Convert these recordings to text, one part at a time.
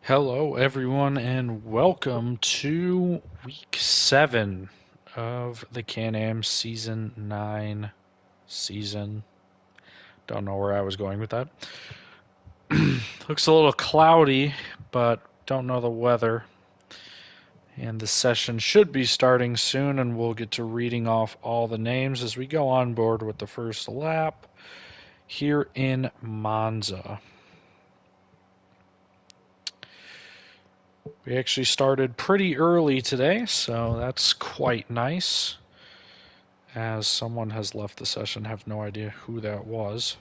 Hello, everyone, and welcome to week 7 of the Can-Am Season 9 season. Don't know where I was going with that. Looks a little cloudy, but don't know the weather. And the session should be starting soon, and we'll get to reading off all the names as we go on board with the first lap here in Monza. We actually started pretty early today, so that's quite nice. As someone has left the session, have no idea who that was.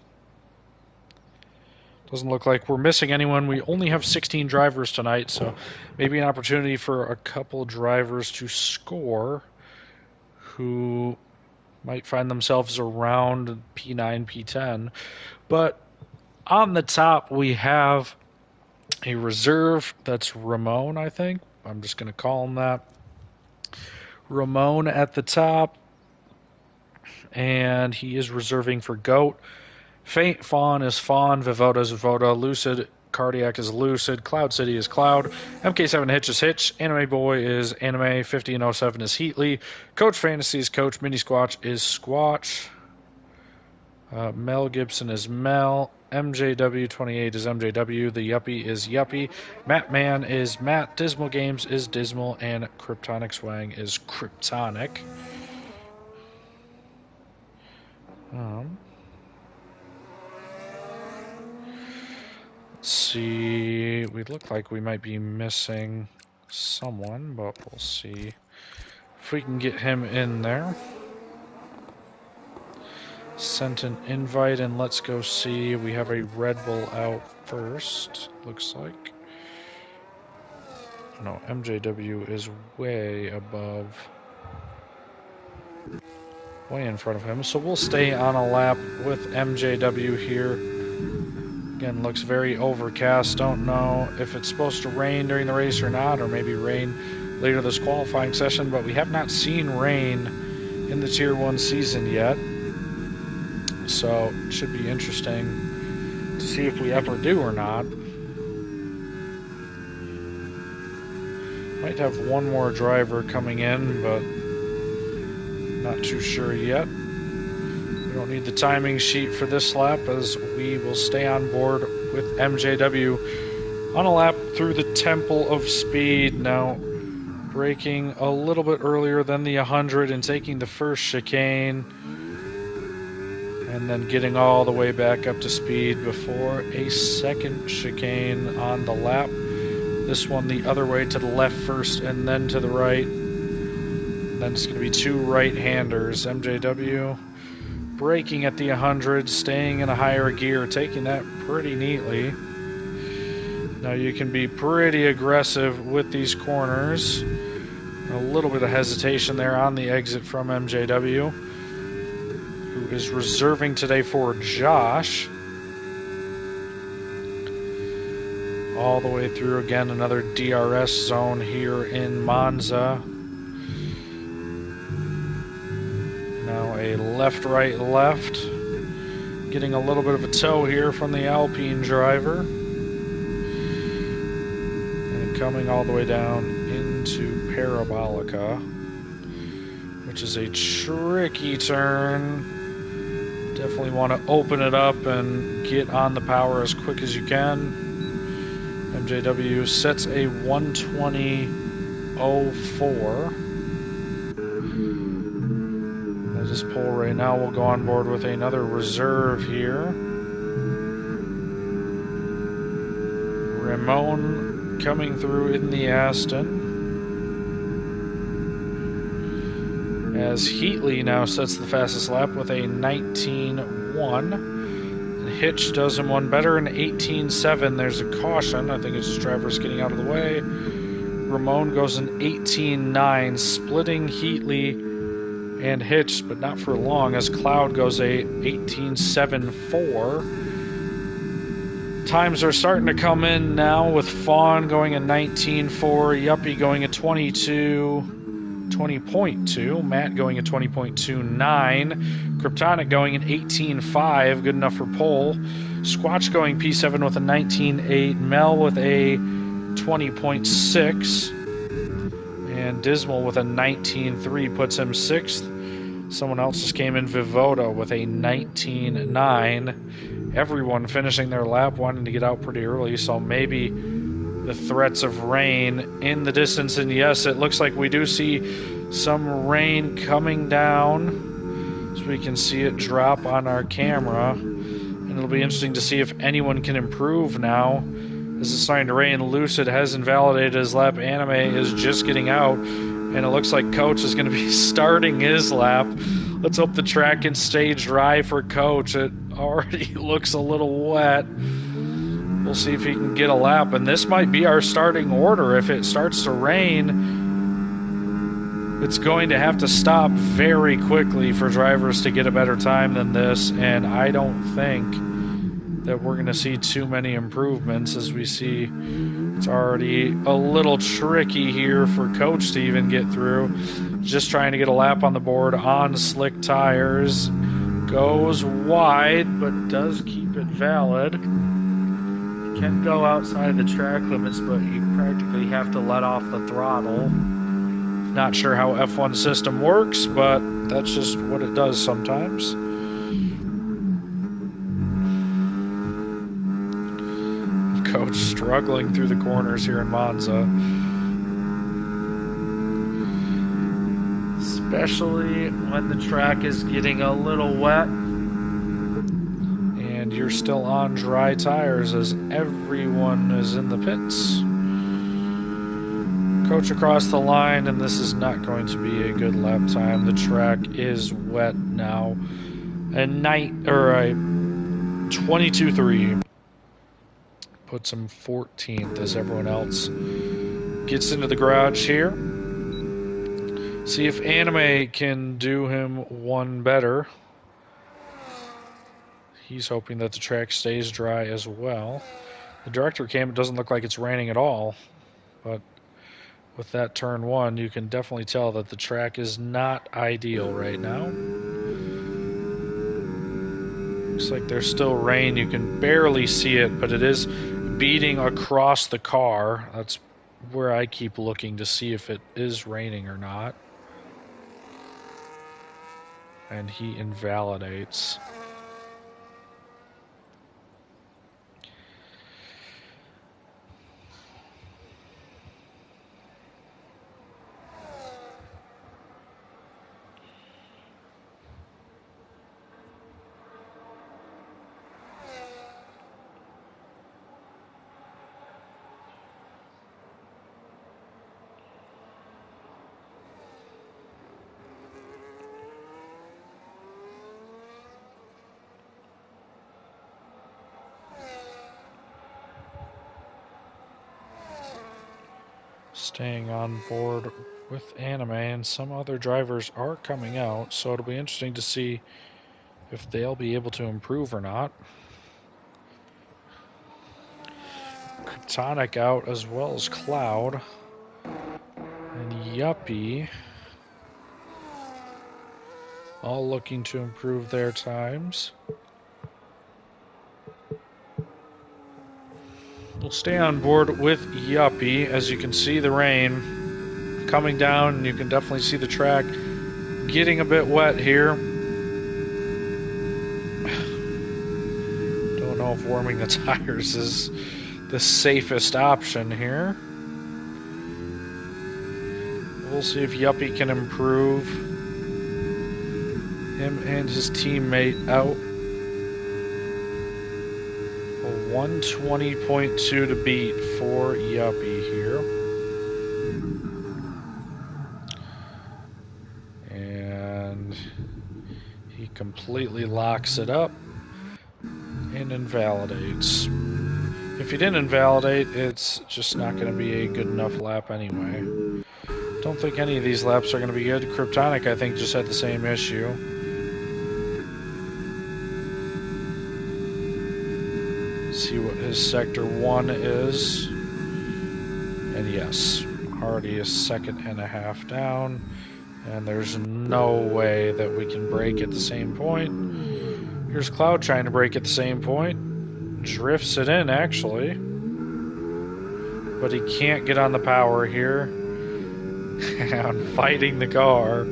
Doesn't look like we're missing anyone. We only have 16 drivers tonight, so maybe an opportunity for a couple drivers to score who might find themselves around P9, P10. But on the top, we have a reserve. That's Ramon, I think. I'm just going to call him that. Ramon at the top. And he is reserving for GOAT. Faint Fawn is Fawn. Vivoda is Vivoda. Lucid Cardiac is Lucid. Cloud City is Cloud. MK7 Hitch is Hitch. Anime Boy is Anime. 50 and 07 is Heatley. Coach Fantasy is Coach. Mini Squatch is Squatch. Mel Gibson is Mel. MJW28 is MJW. The Yuppie is Yuppie. Matt Man is Matt. Dismal Games is Dismal. And Kryptonic Swang is Kryptonic. Let's see. We look like we might be missing someone, but we'll see if we can get him in there. Sent an invite, and let's go see. We have a Red Bull out first, looks like. No, MJW is way above, way in front of him. So we'll stay on a lap with MJW here. Again, looks very overcast. Don't know if it's supposed to rain during the race or not, or maybe rain later this qualifying session, but we have not seen rain in the Tier 1 season yet. So it should be interesting to see if we ever do or not. Might have one more driver coming in, but not too sure yet. We don't need the timing sheet for this lap, as we will stay on board with MJW on a lap through the Temple of Speed. Now, braking a little bit earlier than the 100 and taking the first chicane, and then getting all the way back up to speed before a second chicane on the lap. This one the other way to the left first and then to the right. Then it's going to be two right-handers. MJW braking at the 100, staying in a higher gear, taking that pretty neatly. Now you can be pretty aggressive with these corners. A little bit of hesitation there on the exit from MJW, who is reserving today for Josh. All the way through again, another DRS zone here in Monza. Now a left, right, left. Getting a little bit of a tow here from the Alpine driver. And coming all the way down into Parabolica, which is a tricky turn. Definitely want to open it up and get on the power as quick as you can. MJW sets a 120.04. As this pole right now, we'll go on board with another reserve here. Ramon coming through in the Aston. As Heatley now sets the fastest lap with a 19.1. Hitch does him one better, an 18.7. There's a caution. I think it's just drivers getting out of the way. Ramon goes an 18.9, splitting Heatley and Hitch, but not for long, as Cloud goes a 18.74. Times are starting to come in now, with Fawn going a 19.4, Yuppie going a 20.2, Matt going a 20.29, Kryptonic going an 18.5, good enough for pole. Squatch going P7 with a 19.8, Mel with a 20.6. And Dismal with a 19.3 puts him 6th. Someone else just came in, Vivoda, with a 19.9. Everyone finishing their lap wanting to get out pretty early, so maybe the threats of rain in the distance. And yes, it looks like we do see some rain coming down, so we can see it drop on our camera. And it'll be interesting to see if anyone can improve now. As it's starting to rain, Lucid has invalidated his lap. Anime is just getting out, and it looks like Coach is going to be starting his lap. Let's hope the track can stay dry for Coach. It already looks a little wet. We'll see if he can get a lap, and this might be our starting order. If it starts to rain, it's going to have to stop very quickly for drivers to get a better time than this, and I don't think that we're going to see too many improvements. As we see, it's already a little tricky here for Coach to even get through. Just trying to get a lap on the board on slick tires. Goes wide, but does keep it valid. Can go outside the track limits, but you practically have to let off the throttle. Not sure how F1 system works, but that's just what it does sometimes. Coach struggling through the corners here in Monza. Especially when the track is getting a little wet and you're still on dry tires as everyone is in the pits. Coach across the line, and this is not going to be a good lap time. The track is wet now. A 22.3 puts him 14th as everyone else gets into the garage here. See if Anime can do him one better. He's hoping that the track stays dry as well. The director cam, it doesn't look like it's raining at all, but with that turn one, you can definitely tell that the track is not ideal right now. Looks like there's still rain. You can barely see it, but it is beating across the car. That's where I keep looking to see if it is raining or not. And he invalidates. Staying on board with Anime, and some other drivers are coming out, so it'll be interesting to see if they'll be able to improve or not. Kryptonic out as well as Cloud. And Yuppie all looking to improve their times. We'll stay on board with Yuppie. As you can see the rain coming down, and you can definitely see the track getting a bit wet here. Don't know if warming the tires is the safest option here. We'll see if Yuppie can improve. Him and his teammate out. 120.2 to beat for Yuppie here. And he completely locks it up and invalidates. If he didn't invalidate, it's just not going to be a good enough lap anyway. Don't think any of these laps are going to be good. Kryptonic, I think, just had the same issue. See what his sector 1 is. And yes, already a second and a half down. And there's no way that we can break at the same point. Here's Cloud trying to break at the same point. Drifts it in, actually. but he can't get on the power here. And fighting the car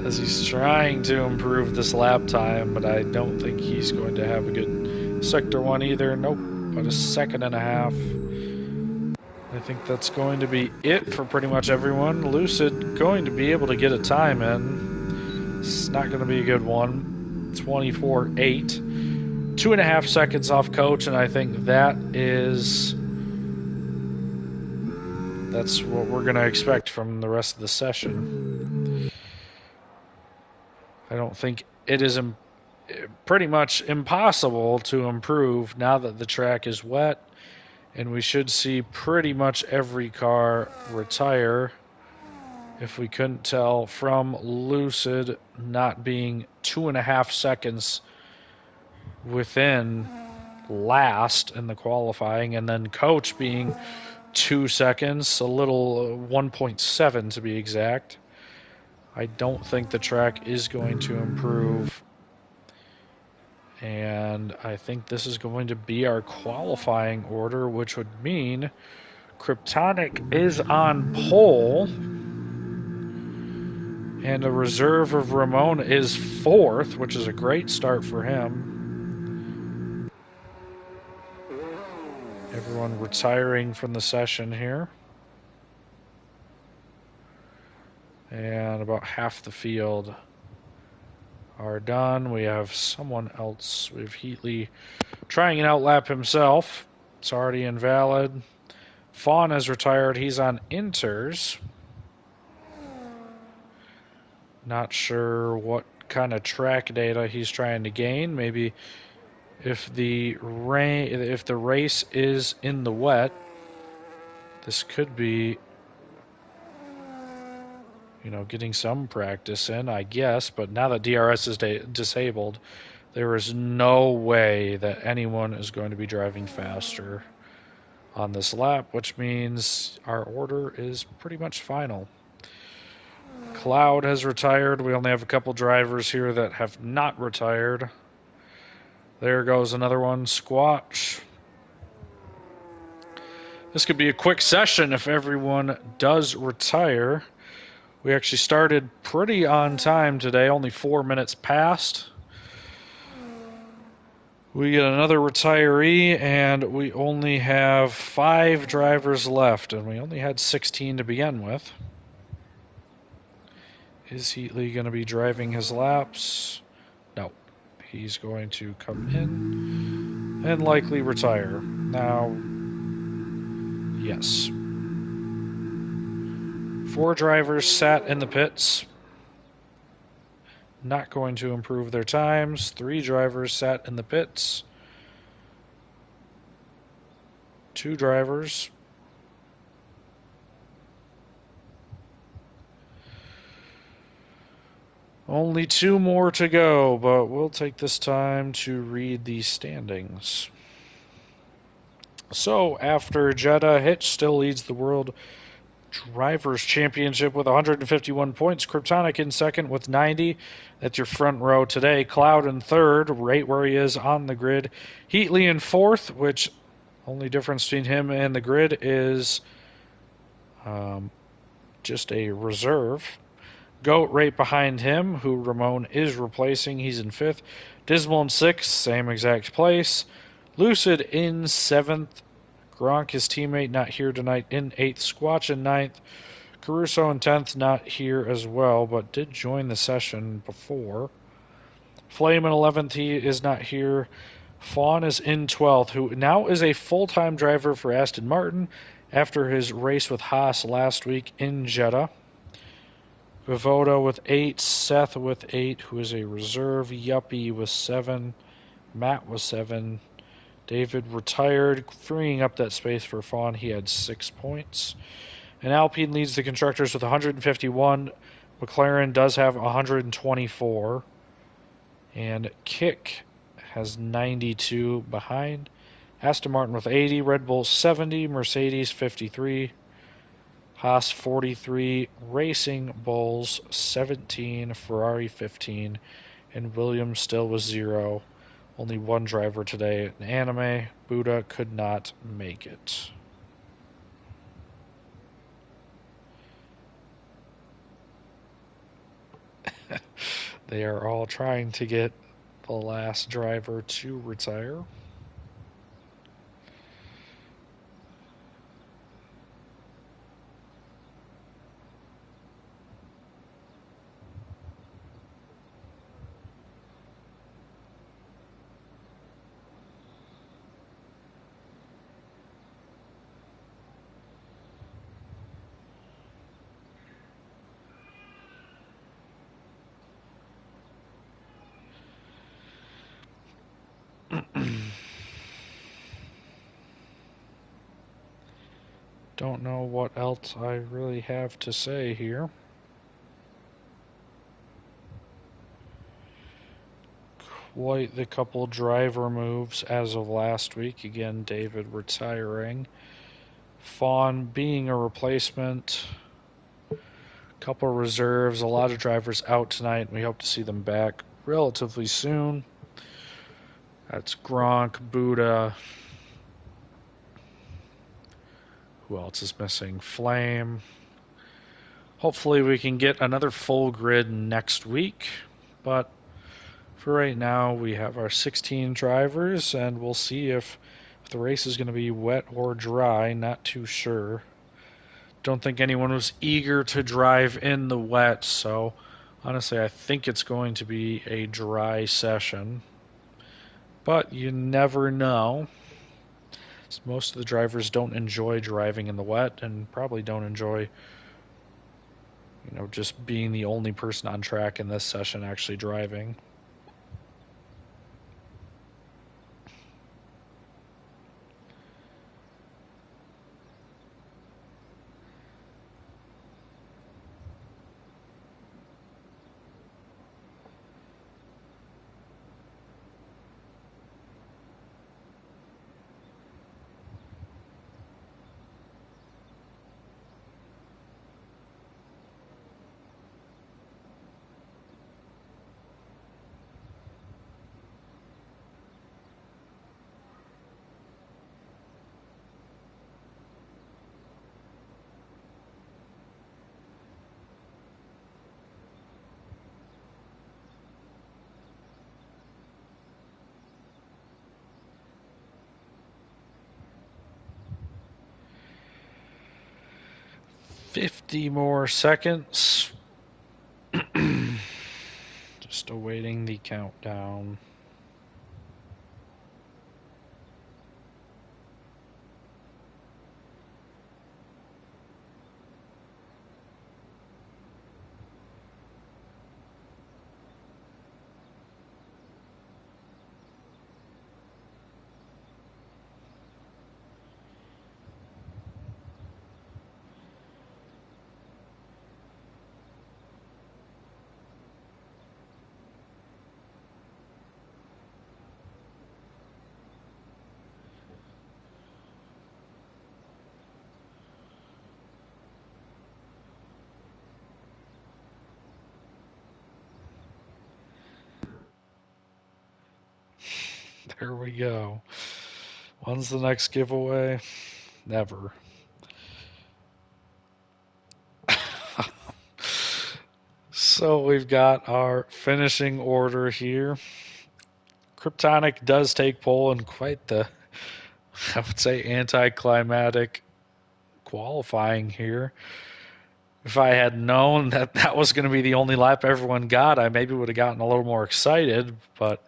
as he's trying to improve this lap time, but I don't think he's going to have a good sector one either. Nope, but a 2.5. I think that's going to be it for pretty much everyone. Lucid going to be able to get a time in. It's not going to be a good one. 24.8. 2.5 seconds off Coach, and I think that's what we're going to expect from the rest of the session. I don't think it is pretty much impossible to improve now that the track is wet, and we should see pretty much every car retire, if we couldn't tell from Lucid not being 2.5 seconds within last in the qualifying, and then Coach being 2 seconds, a little 1.7 to be exact. I don't think the track is going to improve, and I think this is going to be our qualifying order, which would mean Kryptonic is on pole, and a reserve of Ramon is 4th, which is a great start for him. Everyone retiring from the session here. And about half the field are done. We have someone else. We have Heatley trying an outlap himself. It's already invalid. Fawn has retired. He's on inters. Not sure what kind of track data he's trying to gain. Maybe if the race is in the wet, this could be, getting some practice in, I guess. But now that DRS is disabled, there is no way that anyone is going to be driving faster on this lap, which means our order is pretty much final. Cloud has retired. We only have a couple drivers here that have not retired. There goes another one, Squatch. This could be a quick session if everyone does retire. We actually started pretty on time today, only 4 minutes past. We get another retiree, and we only have 5 drivers left, and we only had 16 to begin with. Is Heatley going to be driving his laps? No. He's going to come in and likely retire. Now, yes. 4 drivers sat in the pits. Not going to improve their times. 3 drivers sat in the pits. 2 drivers. Only 2 more to go, but we'll take this time to read the standings. So, after Jeddah, Hitch still leads the World Drivers' Championship with 151 points. Kryptonic in second with 90. That's your front row today. Cloud in third, right where he is on the grid. Heatley in fourth, which only difference between him and the grid is just a reserve. Goat right behind him, who Ramon is replacing. He's in 5th. Dismal in 6th, same exact place. Lucid in 7th. Gronk, his teammate, not here tonight, in 8th. Squatch in 9th. Caruso in 10th, not here as well, but did join the session before. Flame in 11th, he is not here. Fawn is in 12th, who now is a full-time driver for Aston Martin after his race with Haas last week in Jeddah. Vivoda with 8, Seth with 8, who is a reserve, Yuppie with 7, Matt with 7, David retired, freeing up that space for Fawn. He had 6 points. And Alpine leads the constructors with 151. McLaren does have 124. And Kick has 92 behind. Aston Martin with 80, Red Bull 70, Mercedes 53. Haas 43, Racing Bulls 17, Ferrari 15, and Williams still with 0. Only one driver today in Anime. Buddha could not make it. They are all trying to get the last driver to retire. Don't know what else I really have to say here. Quite the couple driver moves as of last week. Again, David retiring. Fawn being a replacement. Couple reserves. A lot of drivers out tonight. We hope to see them back relatively soon. That's Gronk, Buddha. Who else is missing? Flame. Hopefully we can get another full grid next week. But for right now, we have our 16 drivers, and we'll see if the race is going to be wet or dry. Not too sure. Don't think anyone was eager to drive in the wet, so honestly, I think it's going to be a dry session. But you never know. Most of the drivers don't enjoy driving in the wet and probably don't enjoy, just being the only person on track in this session actually driving. $50 more seconds. Just awaiting the countdown. There we go. When's the next giveaway? Never. So we've got our finishing order here. Kryptonic does take pole in quite the, I would say, anticlimactic qualifying here. If I had known that that was going to be the only lap everyone got, I maybe would have gotten a little more excited. But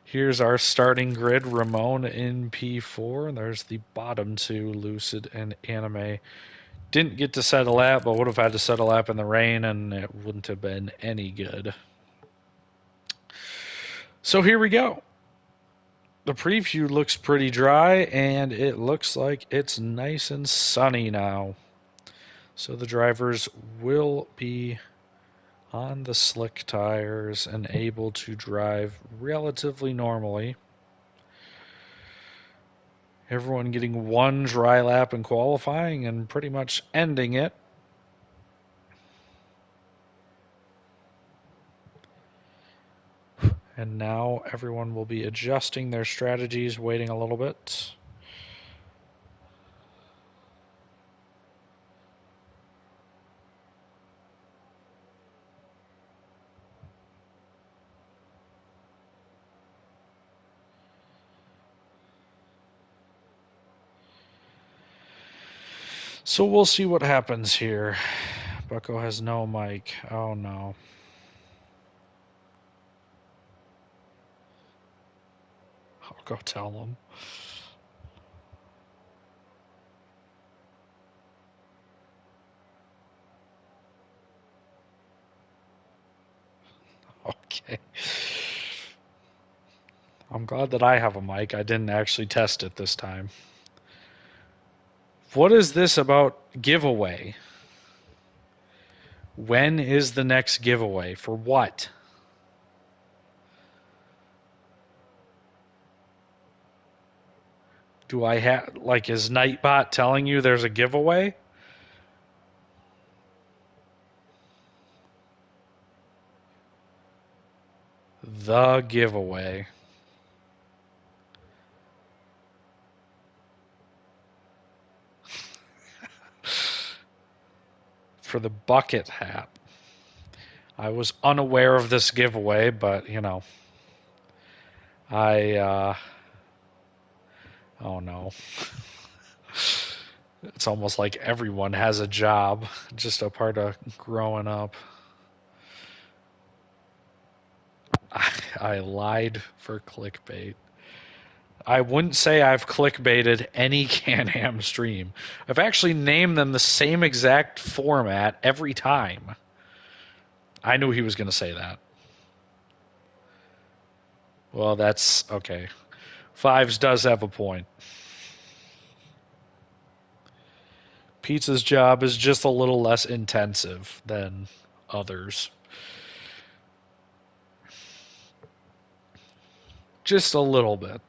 here's our starting grid. Ramon in P4. And there's the bottom two, Lucid and Anime. Didn't get to set a lap, but would have had to set a lap in the rain, and it wouldn't have been any good. So here we go. The preview looks pretty dry, and it looks like it's nice and sunny now. So the drivers will be on the slick tires and able to drive relatively normally. Everyone getting one dry lap in qualifying and pretty much ending it. And now everyone will be adjusting their strategies, waiting a little bit. So we'll see what happens here. Bucko has no mic. Oh no. I'll go tell him. Okay. I'm glad that I have a mic. I didn't actually test it this time. What is this about giveaway? When is the next giveaway? For what? Do I have, like, is Nightbot telling you there's a giveaway? The giveaway. For the bucket hat. I was unaware of this giveaway, but, you know, oh no. It's almost like everyone has a job, just a part of growing up. I lied for clickbait. I wouldn't say I've clickbaited any Can-Am stream. I've actually named them the same exact format every time. I knew he was going to say that. Well, that's okay. Fives does have a point. Pizza's job is just a little less intensive than others. Just a little bit.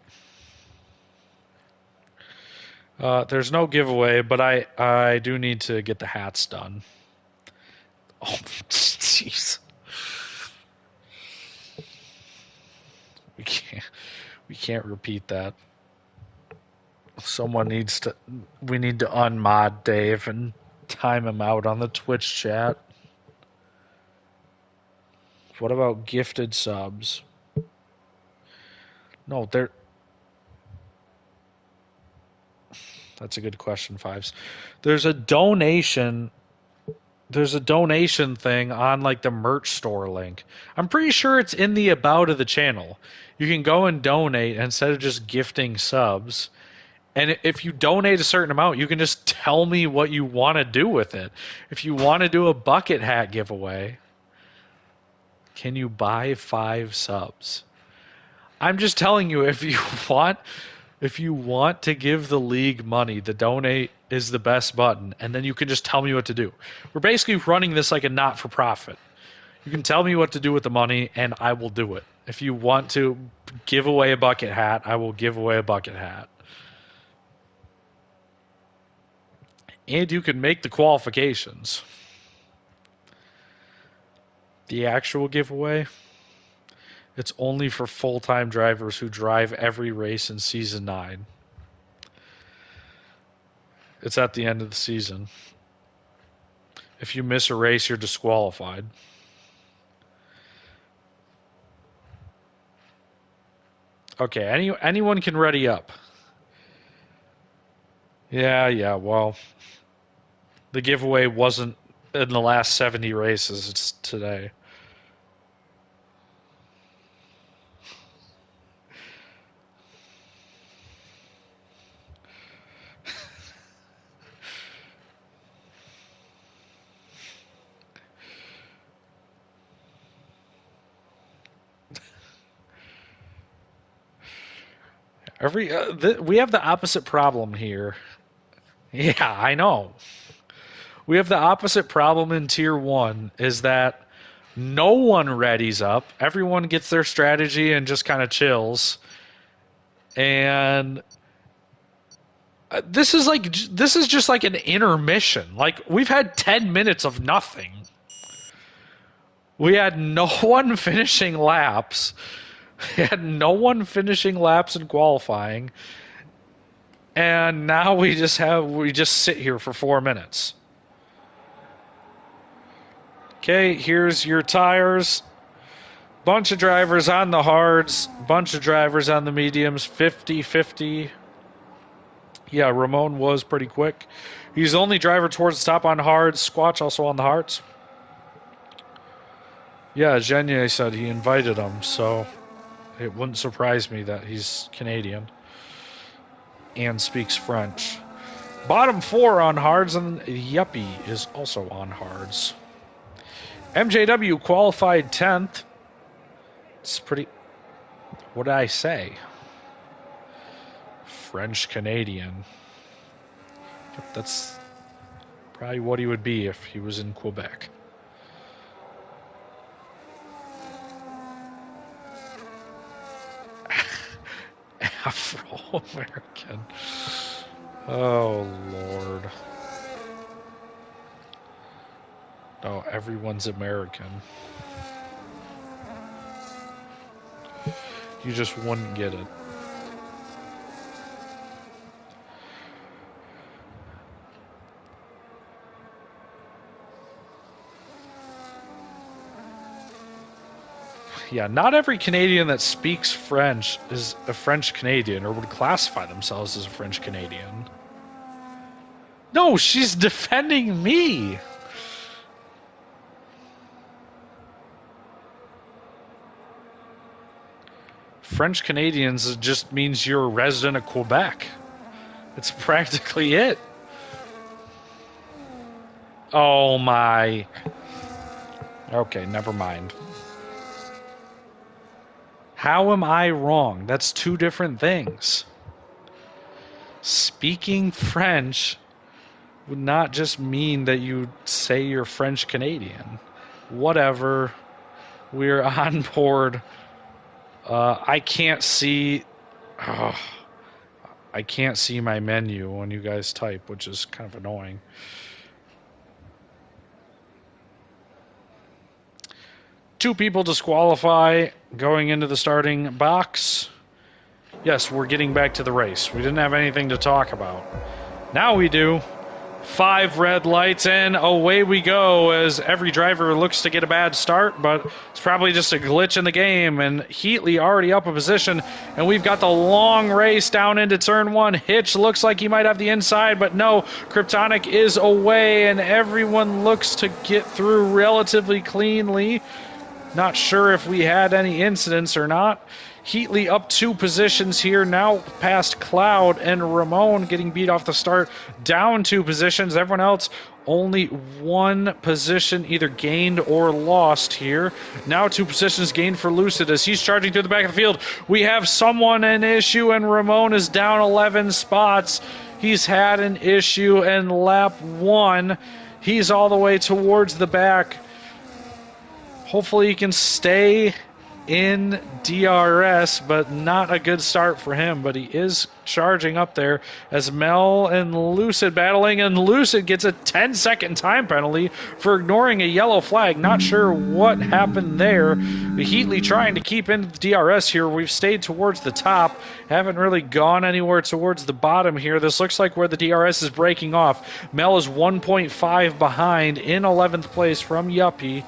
There's no giveaway, but I do need to get the hats done. Oh, jeez. We can't repeat that. We need to unmod Dave and time him out on the Twitch chat. What about gifted subs? No, that's a good question, Fives. There's a donation thing on like the merch store link. I'm pretty sure it's in the about of the channel. You can go and donate instead of just gifting subs. And if you donate a certain amount, you can just tell me what you want to do with it. If you want to do a bucket hat giveaway, can you buy 5 subs? I'm just telling you, if you want to give the league money, the donate is the best button, and then you can just tell me what to do. We're basically running this like a not-for-profit. You can tell me what to do with the money, and I will do it. If you want to give away a bucket hat, I will give away a bucket hat. And you can make the qualifications. The actual giveaway, it's only for full-time drivers who drive every race in Season 9. It's at the end of the season. If you miss a race, you're disqualified. Okay, anyone can ready up. Yeah, well, the giveaway wasn't in the last 70 races, it's today. We have the opposite problem here. Yeah, I know. We have the opposite problem in Tier 1 is that no one readies up. Everyone gets their strategy and just kind of chills. And this is just like an intermission. Like, we've had 10 minutes of nothing. We had no one finishing laps. Had no one finishing laps in qualifying, and now we just sit here for 4 minutes. Okay, here's your tires. Bunch of drivers on the hards, bunch of drivers on the mediums, 50-50. Yeah, Ramon was pretty quick. He's the only driver towards the top on hards. Squatch also on the hards. Yeah, Genier said he invited him, so it wouldn't surprise me that he's Canadian and speaks French. Bottom 4 on hards, and Yuppie is also on hards. MJW qualified 10th. It's pretty... What did I say? French Canadian. That's probably what he would be if he was in Quebec. Afro-American. Oh, Lord. Oh, everyone's American. You just wouldn't get it. Yeah, not every Canadian that speaks French is a French Canadian or would classify themselves as a French Canadian. No, she's defending me. French Canadians just means you're a resident of Quebec. It's practically it. Oh my. Okay, never mind. How am I wrong? That's two different things. Speaking French would not just mean that you say you're French Canadian. Whatever. We're on board. I can't see. I can't see my menu when you guys type, which is kind of annoying. Two people disqualify going into the starting box. Yes, we're getting back to the race. We didn't have anything to talk about. Now we do. 5 red lights, and away we go as every driver looks to get a bad start, but it's probably just a glitch in the game, and Heatley already up a position, and we've got the long race down into turn 1. Hitch looks like he might have the inside, but no, Kryptonic is away, and everyone looks to get through relatively cleanly. Not sure if we had any incidents or not. Heatley up 2 positions here, now past Cloud, and Ramon getting beat off the start, down 2 positions. Everyone else only 1 position either gained or lost here. Now 2 positions gained for Lucid as he's charging through the back of the field. We have someone an issue, and Ramon is down 11 spots. He's had an issue in lap 1. He's all the way towards the back. Hopefully he can stay in DRS, but not a good start for him. But he is charging up there as Mel and Lucid battling, and Lucid gets a 10-second time penalty for ignoring a yellow flag. Not sure what happened there. Heatley trying to keep into the DRS here. We've stayed towards the top. Haven't really gone anywhere towards the bottom here. This looks like where the DRS is breaking off. Mel is 1.5 behind in 11th place from Yuppie.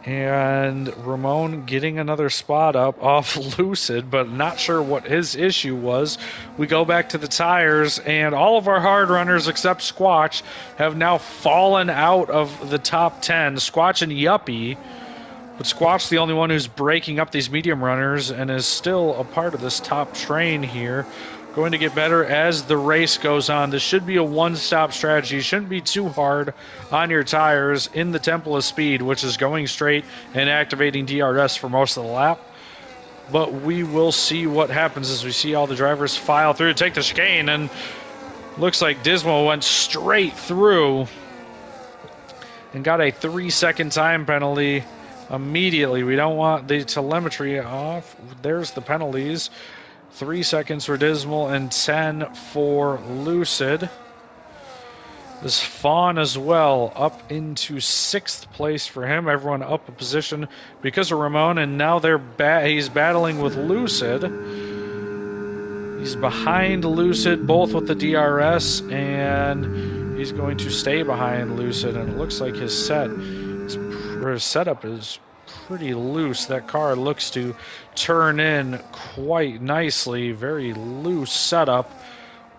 And Ramon getting another spot up off Lucid, but not sure what his issue was. We go back to the tires, and all of our hard runners except Squatch have now fallen out of the top 10. Squatch and Yuppie, but Squatch the only one who's breaking up these medium runners and is still a part of this top train here. Going to get better as the race goes on. This should be a one-stop strategy. Shouldn't be too hard on your tires in the Temple of Speed, which is going straight and activating DRS for most of the lap. But we will see what happens as we see all the drivers file through, take the chicane, and looks like Dismal went straight through and got a 3-second time penalty immediately. We don't want the telemetry off. There's the penalties. 3 seconds for Dismal and 10 for Lucid. This Fawn as well, up into 6th place for him. Everyone up a position because of Ramon, and now he's battling with Lucid. He's behind Lucid, both with the DRS, and he's going to stay behind Lucid. And it looks like his setup is pretty loose. That car looks to turn in quite nicely. Very loose setup.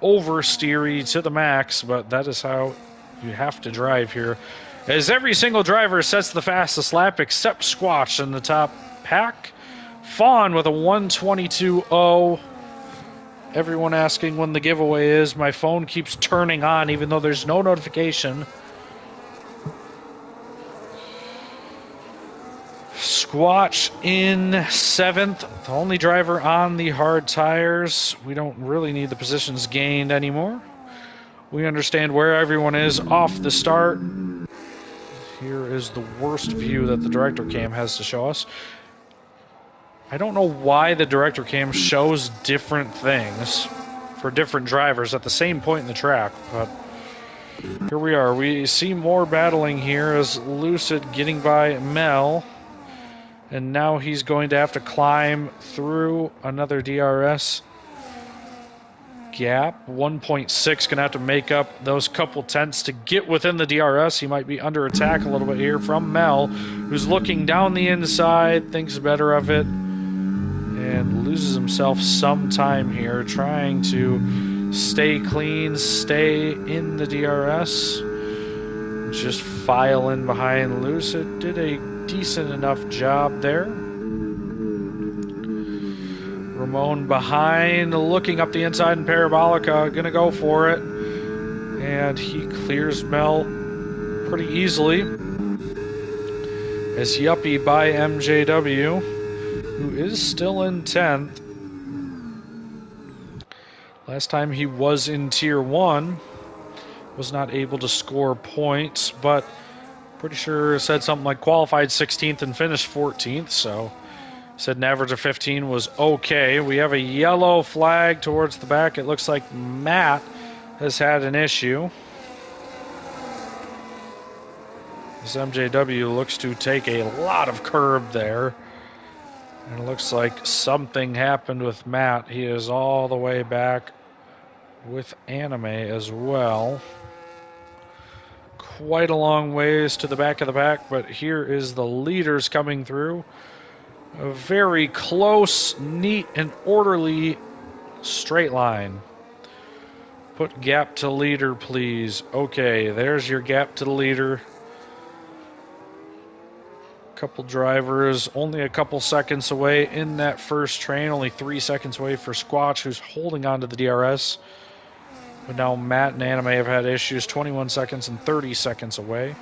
Oversteery to the max, but that is how you have to drive here. As every single driver sets the fastest lap except Squatch in the top pack. Fawn with a 1:22.0. Everyone asking when the giveaway is. My phone keeps turning on even though there's no notification. Squatch in 7th, the only driver on the hard tires. We don't really need the positions gained anymore. We understand where everyone is off the start. Here is the worst view that the director cam has to show us. I don't know why the director cam shows different things for different drivers at the same point in the track, but here we are. We see more battling here as Lucid getting by Mel. And now he's going to have to climb through another DRS gap. 1.6 going to have to make up those couple tenths to get within the DRS. He might be under attack a little bit here from Mel, who's looking down the inside, thinks better of it, and loses himself some time here trying to stay clean, stay in the DRS. Just file in behind Lucid. Did a decent enough job there. Ramon behind, looking up the inside, and Parabolica gonna go for it. And he clears Mel pretty easily. As Yuppie by MJW, who is still in 10th. Last time he was in Tier 1. Was not able to score points, but pretty sure it said something like qualified 16th and finished 14th, so said an average of 15 was okay. We have a yellow flag towards the back. It looks like Matt has had an issue. This MJW looks to take a lot of curb there. And it looks like something happened with Matt. He is all the way back with Anime as well. Quite a long ways to the back of the pack, but here is the leaders coming through. A very close, neat, and orderly straight line. Put gap to leader, please. Okay, there's your gap to the leader. Couple drivers, only a couple seconds away in that first train. Only 3 seconds away for Squatch, who's holding on to the DRS. But now Matt and Anime have had issues. 21 seconds and 30 seconds away.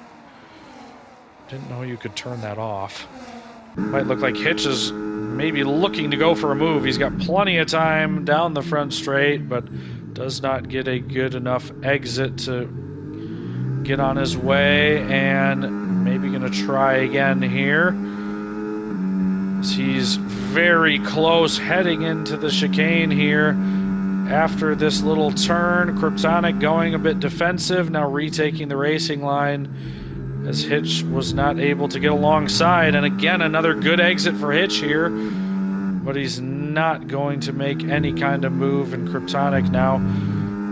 Didn't know you could turn that off. Might look like Hitch is maybe looking to go for a move. He's got plenty of time down the front straight, but does not get a good enough exit to get on his way. And maybe going to try again here. He's very close heading into the chicane here. After this little turn, Kryptonic going a bit defensive, now retaking the racing line as Hitch was not able to get alongside. And again, another good exit for Hitch here, but he's not going to make any kind of move. And Kryptonic now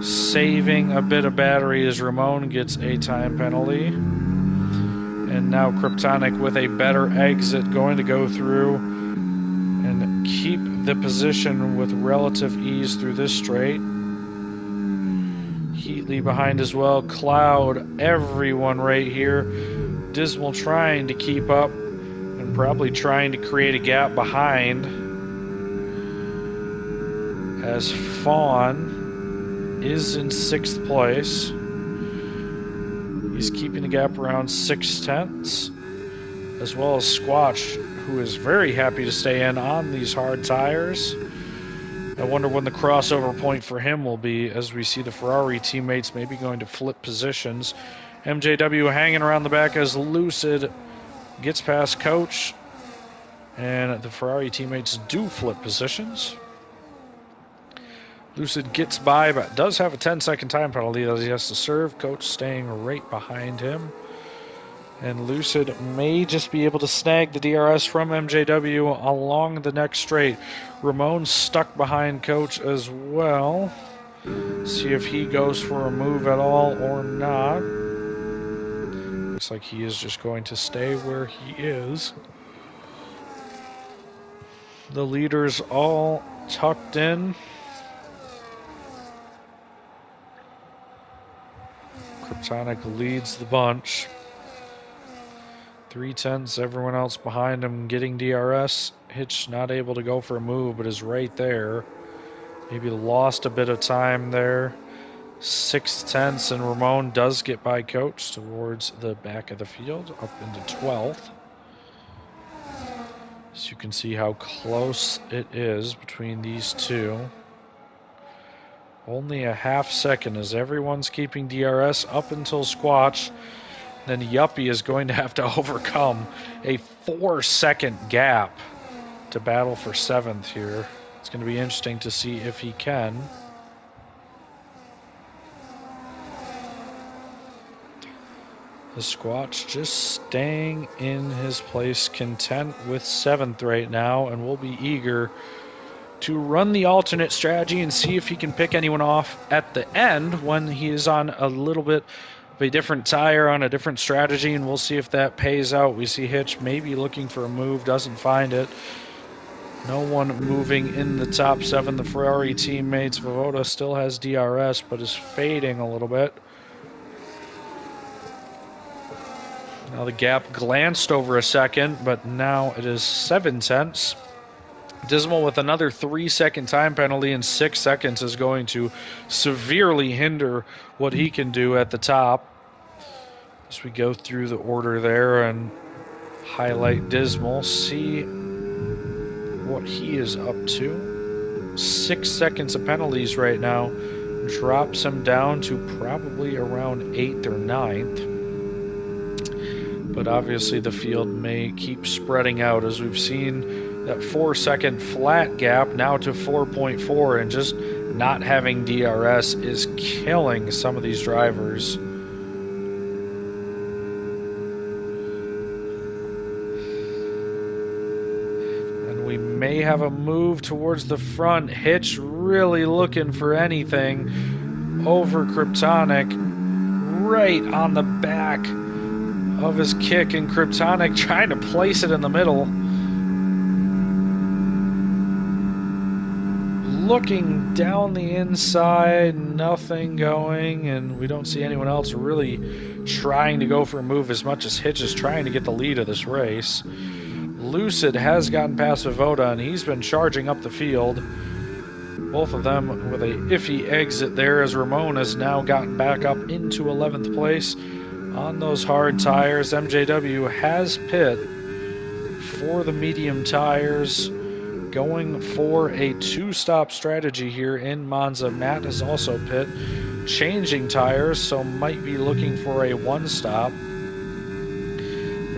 saving a bit of battery as Ramon gets a time penalty. And now Kryptonic with a better exit going to go through and keep the position with relative ease through this straight. Heatley behind as well. Cloud, everyone right here. Dismal trying to keep up and probably trying to create a gap behind. As Fawn is in 6th place. He's keeping the gap around 6/10, as well as Squatch, who is very happy to stay in on these hard tires. I wonder when the crossover point for him will be, as we see the Ferrari teammates maybe going to flip positions. MJW hanging around the back as Lucid gets past Coach, and the Ferrari teammates do flip positions. Lucid gets by, but does have a 10-second time penalty that he has to serve. Coach staying right behind him. And Lucid may just be able to snag the DRS from MJW along the next straight. Ramon's stuck behind Coach as well. See if he goes for a move at all or not. Looks like he is just going to stay where he is. The leaders all tucked in. Kryptonic leads the bunch. 3/10, everyone else behind him getting DRS. Hitch not able to go for a move, but is right there. Maybe lost a bit of time there. 6/10, and Ramon does get by Coach towards the back of the field, up into 12th. So you can see how close it is between these two. Only a half second as everyone's keeping DRS up until Squatch. Then Yuppie is going to have to overcome a 4-second gap to battle for 7th here. It's going to be interesting to see if he can. The Squatch just staying in his place, content with 7th right now, and will be eager to run the alternate strategy and see if he can pick anyone off at the end when he is on a little bit of a different tire, on a different strategy, and we'll see if that pays out. We see Hitch maybe looking for a move, doesn't find it. No one moving in the top 7. The Ferrari teammates. Vovoda still has DRS, but is fading a little bit. Now the gap glanced over a second, but now it is 7/10. Dismal with another 3-second time penalty in 6 seconds is going to severely hinder what he can do at the top. As we go through the order there and highlight Dismal, see what he is up to. 6 seconds of penalties right now drops him down to probably around 8th or 9th. But obviously the field may keep spreading out as we've seen that 4-second flat gap now to 4.4, and just not having DRS is killing some of these drivers. And we may have a move towards the front. Hitch really looking for anything over Kryptonic, right on the back of his kick, and Kryptonic trying to place it in the middle. Looking down the inside, nothing going, and we don't see anyone else really trying to go for a move as much as Hitch is trying to get the lead of this race. Lucid has gotten past Vovoda, and he's been charging up the field. Both of them with a iffy exit there, as Ramon has now gotten back up into 11th place. On those hard tires, MJW has pit for the medium tires, going for a 2-stop strategy here in Monza. Matt is also pit, changing tires, so might be looking for a 1-stop.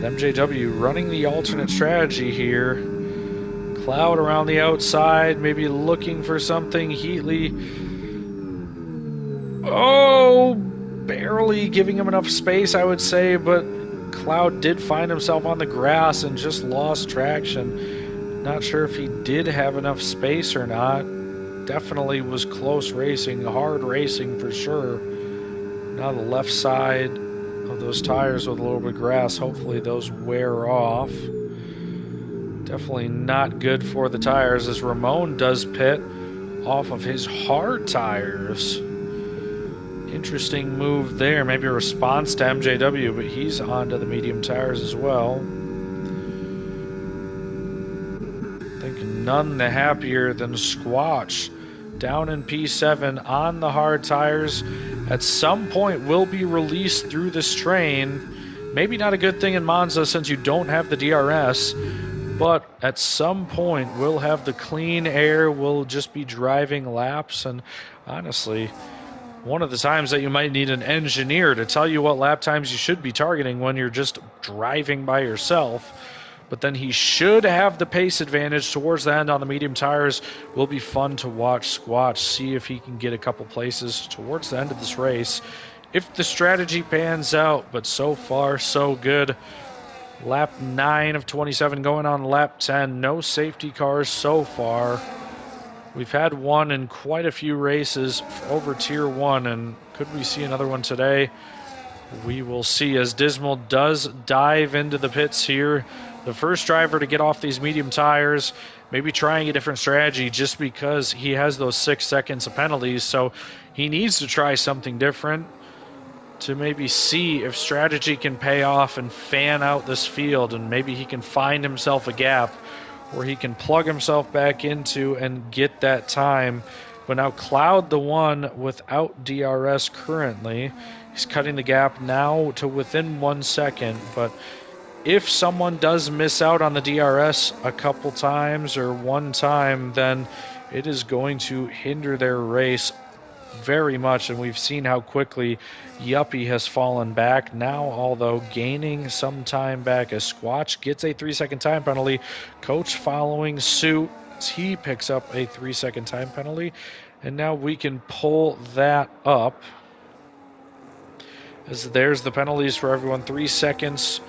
But MJW running the alternate strategy here. Cloud around the outside, maybe looking for something. Heatley, barely giving him enough space, I would say, but Cloud did find himself on the grass and just lost traction. Not sure if he did have enough space or not. Definitely was close racing, hard racing for sure. Now the left side of those tires with a little bit of grass, hopefully those wear off. Definitely not good for the tires, as Ramon does pit off of his hard tires. Interesting move there, maybe a response to MJW, but he's onto the medium tires as well. I think none the happier than Squatch down in P7 on the hard tires. At some point will be released through this train. Maybe not a good thing in Monza since you don't have the DRS, but at some point we'll have the clean air, we'll just be driving laps, and honestly, one of the times that you might need an engineer to tell you what lap times you should be targeting when you're just driving by yourself. but then he should have the pace advantage towards the end on the medium tires. Will be fun to watch Squatch, see if he can get a couple places towards the end of this race if the strategy pans out, but so far so good. Lap 9 of 27 going on lap 10. No safety cars so far. We've had one in quite a few races over Tier 1, and could we see another one today? We will see as Dismal does dive into the pits here. The first driver to get off these medium tires, maybe trying a different strategy just because he has those 6 seconds of penalties, so he needs to try something different to maybe see if strategy can pay off and fan out this field, and maybe he can find himself a gap where he can plug himself back into and get that time. But now Cloud, the one without DRS currently, he's cutting the gap now to within 1 second. But if someone does miss out on the DRS a couple times or one time, then it is going to hinder their race very much, and we've seen how quickly Yuppie has fallen back now, although gaining some time back as Squatch gets a 3-second time penalty. Coach following suit, he picks up a 3-second time penalty, and now we can pull that up as there's the penalties for everyone. 3 seconds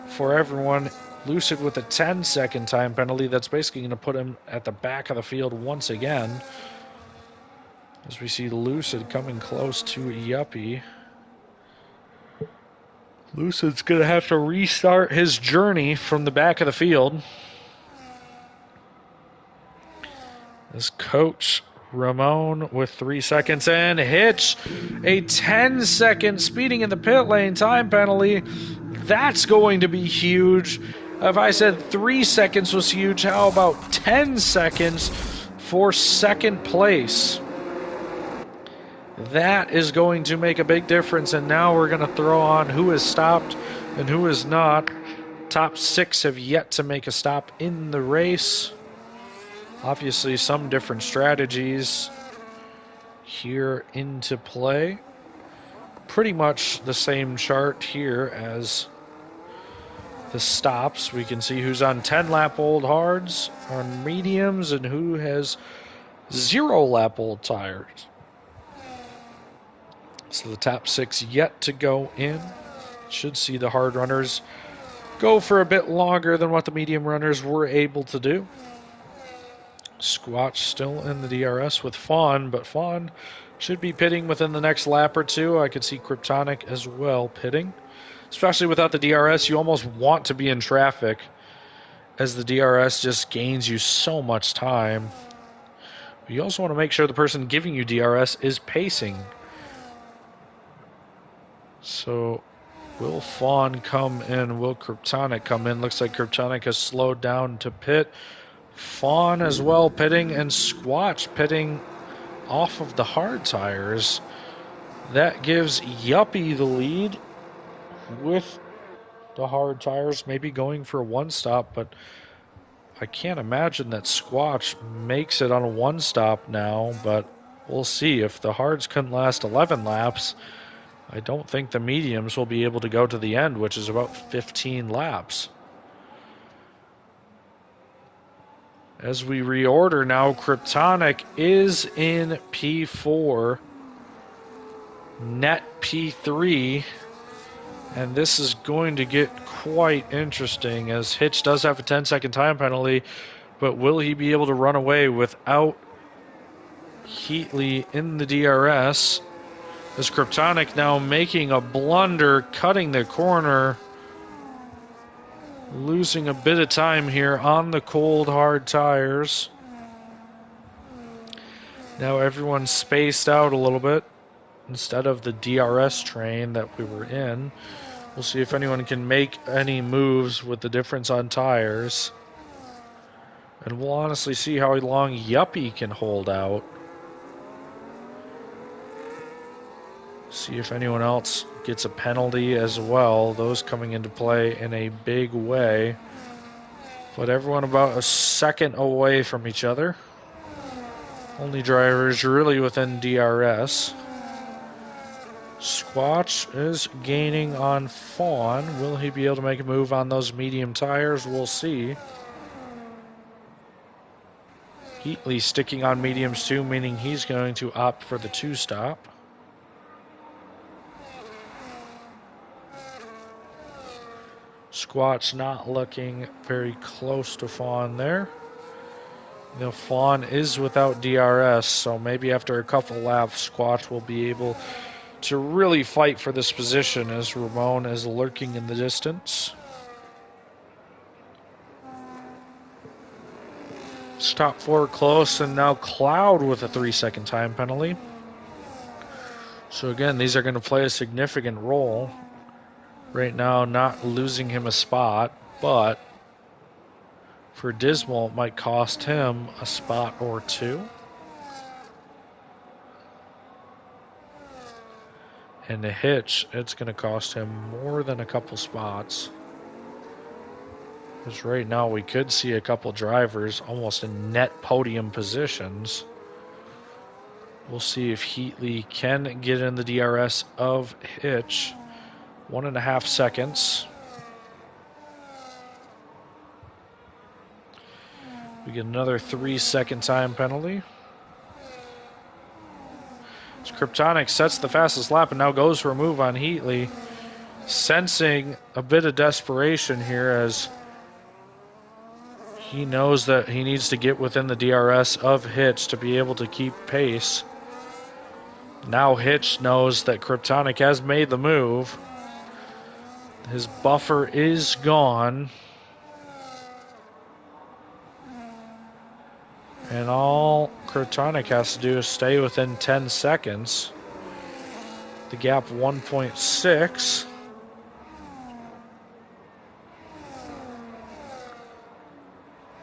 for everyone. Lucid with a 10-second time penalty. That's basically going to put him at the back of the field once again, as we see Lucid coming close to Yuppie. Lucid's going to have to restart his journey from the back of the field, as Coach Ramon with 3 seconds and Hitch a 10-second speeding in the pit lane time penalty. That's going to be huge. If I said 3 seconds was huge, how about 10 seconds for second place? That is going to make a big difference, and now we're going to throw on who is stopped and who is not. Top 6 have yet to make a stop in the race. Obviously, some different strategies here into play. Pretty much the same chart here as the stops. We can see who's on 10-lap old hards, on mediums, and who has 0-lap old tires. So the top 6 yet to go in. Should see the hard runners go for a bit longer than what the medium runners were able to do. Squatch still in the DRS with Fawn, but Fawn should be pitting within the next lap or two. I could see Kryptonic as well pitting. Especially without the DRS, you almost want to be in traffic, as the DRS just gains you so much time. But you also want to make sure the person giving you DRS is pacing. So, will Fawn come in? Will Kryptonic come in? Looks like Kryptonic has slowed down to pit. Fawn as well pitting, and Squatch pitting off of the hard tires. That gives Yuppie the lead with the hard tires, maybe going for a one stop, but I can't imagine that Squatch makes it on a one stop now, but we'll see. If the hards couldn't last 11 laps, I don't think the mediums will be able to go to the end, which is about 15 laps. As we reorder now, Kryptonic is in P4, net P3, and this is going to get quite interesting, as Hitch does have a 10-second time penalty, but will he be able to run away without Heatley in the DRS? As Kryptonic now making a blunder, cutting the corner, losing a bit of time here on the cold, hard tires. Now everyone's spaced out a little bit instead of the DRS train that we were in. We'll see if anyone can make any moves with the difference on tires. And we'll honestly see how long Yuppie can hold out. See if anyone else gets a penalty as well. Those coming into play in a big way. But everyone about a second away from each other. Only drivers really within DRS. Squatch is gaining on Fawn. Will he be able to make a move on those medium tires? We'll see. Heatley sticking on mediums too, meaning he's going to opt for the 2-stop. Squatch not looking very close to Fawn there. You know, Fawn is without DRS, so maybe after a couple laps, Squatch will be able to really fight for this position as Ramon is lurking in the distance. Top 4 close, and now Cloud with a 3-second time penalty. So again, these are going to play a significant role. Right now, not losing him a spot, but for Dismal, it might cost him a spot or 2. And the Hitch, it's going to cost him more than a couple spots. Because right now we could see a couple drivers almost in net podium positions. We'll see if Heatley can get in the DRS of Hitch. 1.5 seconds. We get another 3-second time penalty. So Kryptonic sets the fastest lap and now goes for a move on Heatley. Sensing a bit of desperation here as he knows that he needs to get within the DRS of Hitch to be able to keep pace. Now Hitch knows that Kryptonic has made the move. His buffer is gone. And all Kryptonic has to do is stay within 10 seconds. The gap 1.6.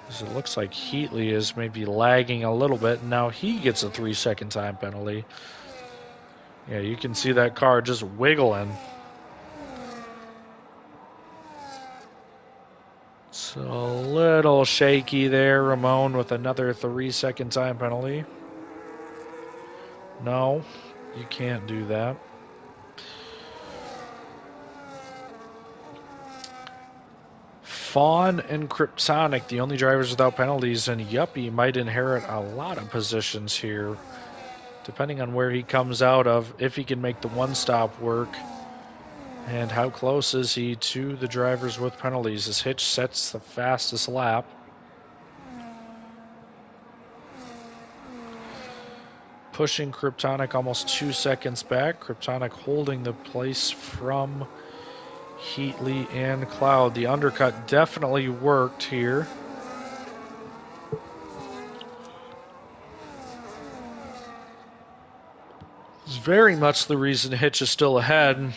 As it looks like Heatley is maybe lagging a little bit. Now he gets a 3-second time penalty. Yeah, you can see that car just wiggling. So a little shaky there. Ramon with another 3-second time penalty. No, you can't do that. Fawn and Kryptonic, the only drivers without penalties, and Yuppie might inherit a lot of positions here, depending on where he comes out of, if he can make the 1-stop work, and how close is he to the drivers with penalties. As Hitch sets the fastest lap. Pushing Kryptonic almost 2 seconds back. Kryptonic holding the place from Heatley and Cloud. The undercut definitely worked here. It's very much the reason Hitch is still ahead.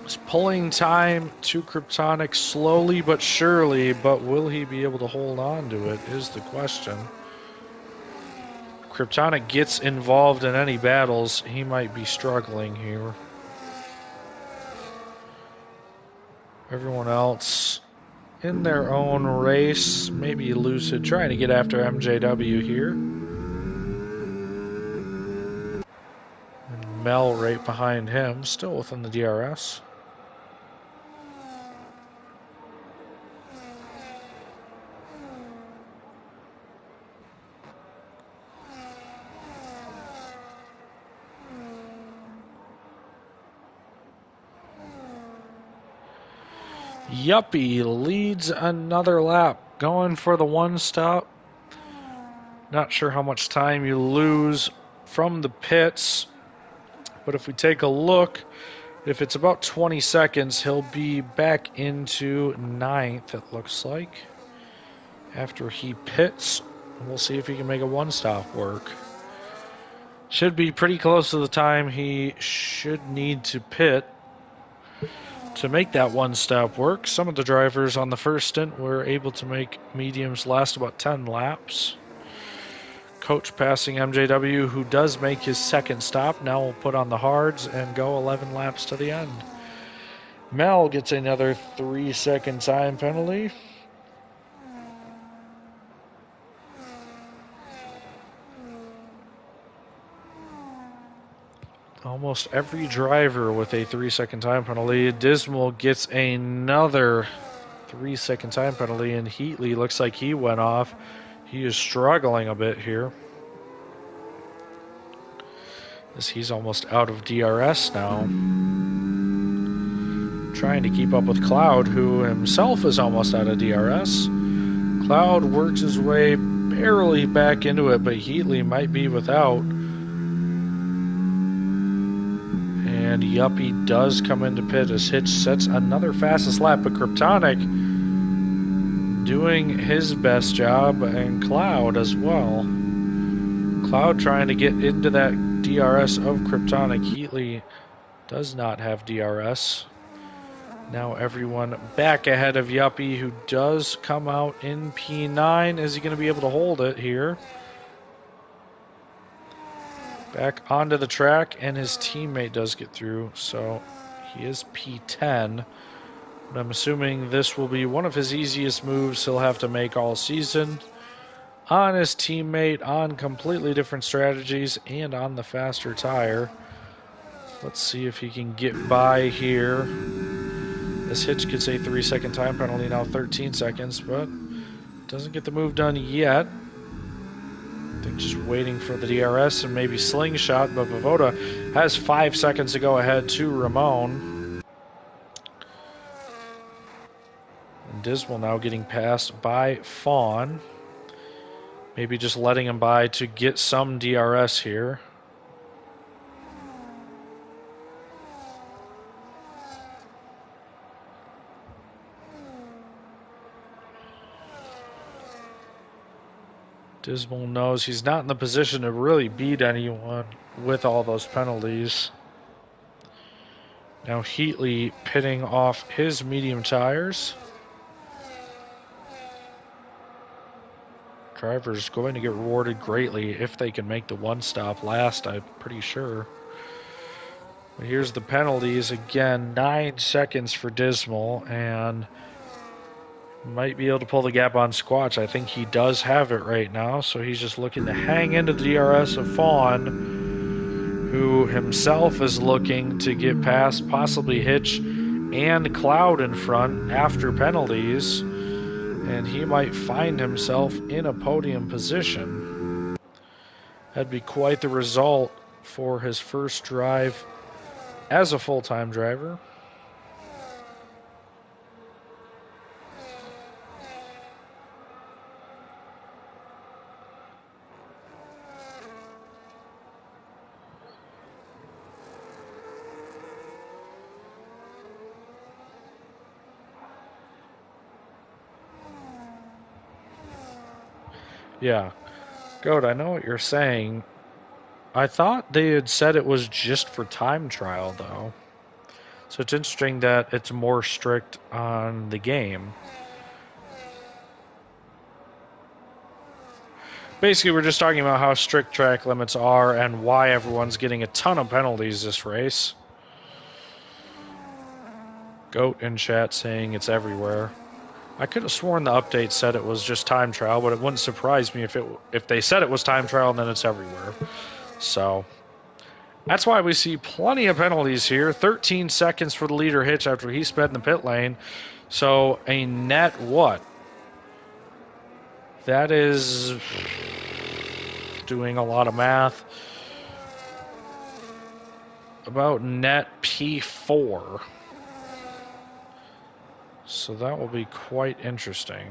It's pulling time to Kryptonic slowly but surely, but will he be able to hold on to it is the question. Kryptonic gets involved in any battles, he might be struggling here. Everyone else in their own race, maybe Lucid trying to get after MJW here. And Mel right behind him, still within the DRS. Yuppie leads another lap, going for the 1-stop. Not sure how much time you lose from the pits, but if we take a look, if it's about 20 seconds, he'll be back into 9th, it looks like. After he pits, we'll see if he can make a 1-stop work. Should be pretty close to the time he should need to pit to make that 1-stop work. Some of the drivers on the first stint were able to make mediums last about 10 laps. Coach passing MJW, who does make his 2nd stop. Now will put on the hards and go 11 laps to the end. Mel gets another 3-second time penalty. Almost every driver with a 3-second time penalty. Dismal gets another 3-second time penalty, and Heatley looks like he went off. He is struggling a bit here, as he's almost out of DRS now. Trying to keep up with Cloud, who himself is almost out of DRS. Cloud works his way barely back into it, but Heatley might be without. And Yuppie does come into pit as Hitch sets another fastest lap, but Kryptonic doing his best job, and Cloud as well. Cloud trying to get into that DRS of Kryptonic. Heatley does not have DRS. Now everyone back ahead of Yuppie, who does come out in P9. Is he going to be able to hold it here? Back onto the track, and his teammate does get through, so he is P10. But I'm assuming this will be one of his easiest moves he'll have to make all season. On his teammate, on completely different strategies, and on the faster tire. Let's see if he can get by here. This Hitch gets a 3-second time penalty, now 13 seconds, but doesn't get the move done yet. I think just waiting for the DRS and maybe slingshot, but Vovoda has 5 seconds to go ahead to Ramon. And Dismal now getting passed by Fawn. Maybe just letting him by to get some DRS here. Dismal knows he's not in the position to really beat anyone with all those penalties. Now Heatley pitting off his medium tires. Drivers going to get rewarded greatly if they can make the one-stop last, I'm pretty sure. But here's the penalties again, 9 seconds for Dismal, and might be able to pull the gap on Squatch. I think he does have it right now, so he's just looking to hang into the DRS of Fawn, who himself is looking to get past possibly Hitch and Cloud in front after penalties, and he might find himself in a podium position. That'd be quite the result for his first drive as a full-time driver. Yeah. Goat, I know what you're saying. I thought they had said it was just for time trial, though. So it's interesting that it's more strict on the game. Basically, we're just talking about how strict track limits are and why everyone's getting a ton of penalties this race. Goat in chat saying it's everywhere. I could have sworn the update said it was just time trial, but it wouldn't surprise me if they said it was time trial and then it's everywhere. So that's why we see plenty of penalties here. 13 seconds for the leader Hitch after he sped in the pit lane. So a net what? That is doing a lot of math. About net P4. So that will be quite interesting.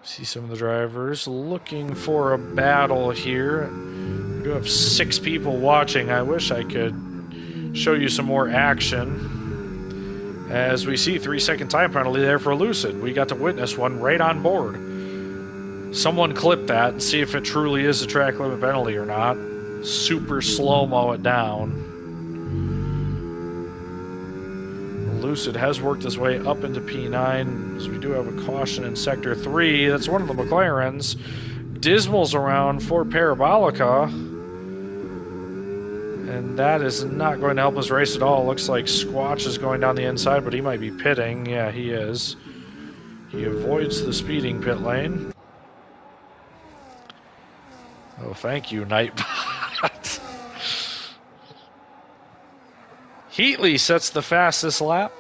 See some of the drivers looking for a battle here. We do have 6 people watching. I wish I could show you some more action. As we see 3-second time penalty there for Lucid. We got to witness one right on board. Someone clip that and see if it truly is a track limit penalty or not. Super slow-mo it down. Lucid has worked his way up into P9, as we do have a caution in Sector 3. That's one of the McLarens. Dismal's around for Parabolica. And that is not going to help us race at all. Looks like Squatch is going down the inside, but he might be pitting. Yeah, he is. He avoids the speeding pit lane. Oh, thank you, Nightbot. Heatley sets the fastest lap.